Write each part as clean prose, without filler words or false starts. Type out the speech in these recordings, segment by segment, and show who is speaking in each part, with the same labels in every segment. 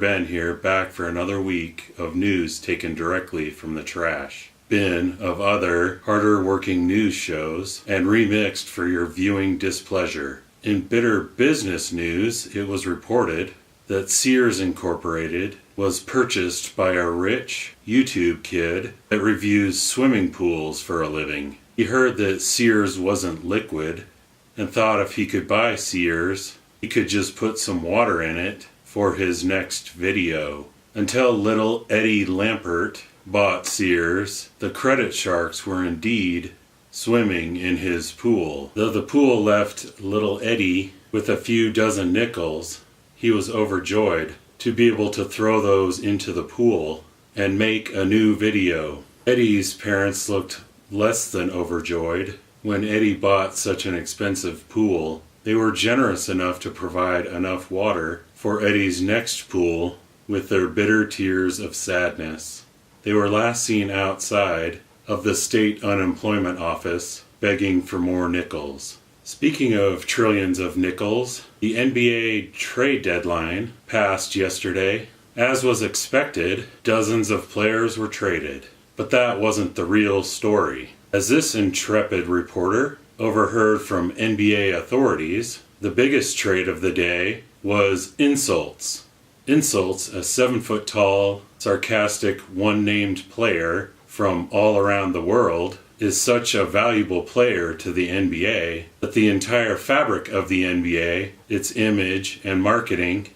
Speaker 1: Ben here, back for another week of news taken directly from the trash bin of other harder working news shows and remixed for your viewing displeasure. In bitter business news, it was reported that Sears Incorporated was purchased by a rich YouTube kid that reviews swimming pools for a living. He heard that Sears wasn't liquid and thought if he could buy Sears, he could just put some water in it for his next video. Until little Eddie Lampert bought Sears, the credit sharks were indeed swimming in his pool. Though the pool left little Eddie with a few dozen nickels, he was overjoyed to be able to throw those into the pool and make a new video. Eddie's parents looked less than overjoyed when Eddie bought such an expensive pool. They were generous enough to provide enough water for Eddie's next pool with their bitter tears of sadness. They were last seen outside of the state unemployment office begging for more nickels. Speaking of trillions of nickels, the NBA trade deadline passed yesterday. As was expected, dozens of players were traded. But that wasn't the real story. As this intrepid reporter overheard from NBA authorities, the biggest trade of the day was insults. Insults, a 7-foot-tall, sarcastic, one-named player from all around the world, is such a valuable player to the NBA that the entire fabric of the NBA, its image and marketing,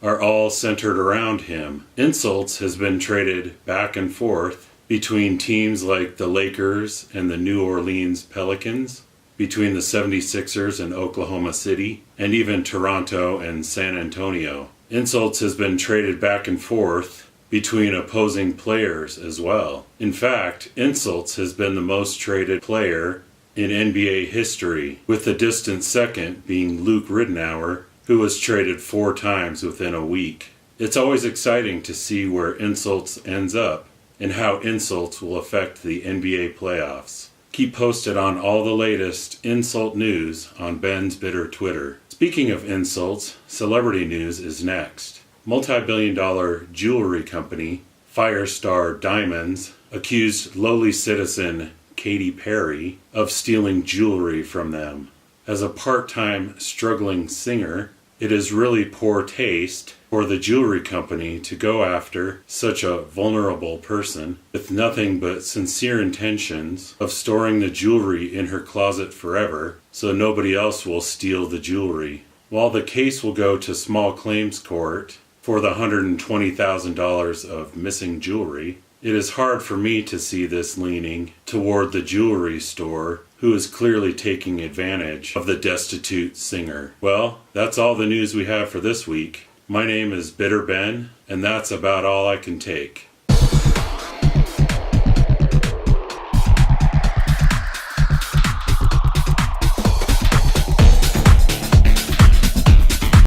Speaker 1: are all centered around him. Insults has been traded back and forth between teams like the Lakers and the New Orleans Pelicans, between the 76ers and Oklahoma City, and even Toronto and San Antonio. Insults has been traded back and forth between opposing players as well. In fact, Insults has been the most traded player in NBA history, with the distant second being Luke Ridnour, who was traded 4 times within a week. It's always exciting to see where Insults ends up and how Insults will affect the NBA playoffs. Keep posted on all the latest insult news on Ben's Bitter Twitter. Speaking of insults, celebrity news is next. Multi-billion-dollar jewelry company Firestar Diamonds accused lowly citizen Katy Perry of stealing jewelry from them. As a part-time struggling singer, it is really poor taste for the jewelry company to go after such a vulnerable person with nothing but sincere intentions of storing the jewelry in her closet forever so nobody else will steal the jewelry. While the case will go to small claims court for the $120,000 of missing jewelry, it is hard for me to see this leaning toward the jewelry store, who is clearly taking advantage of the destitute singer. Well, that's all the news we have for this week. My name is Bitter Ben, and that's about all I can take.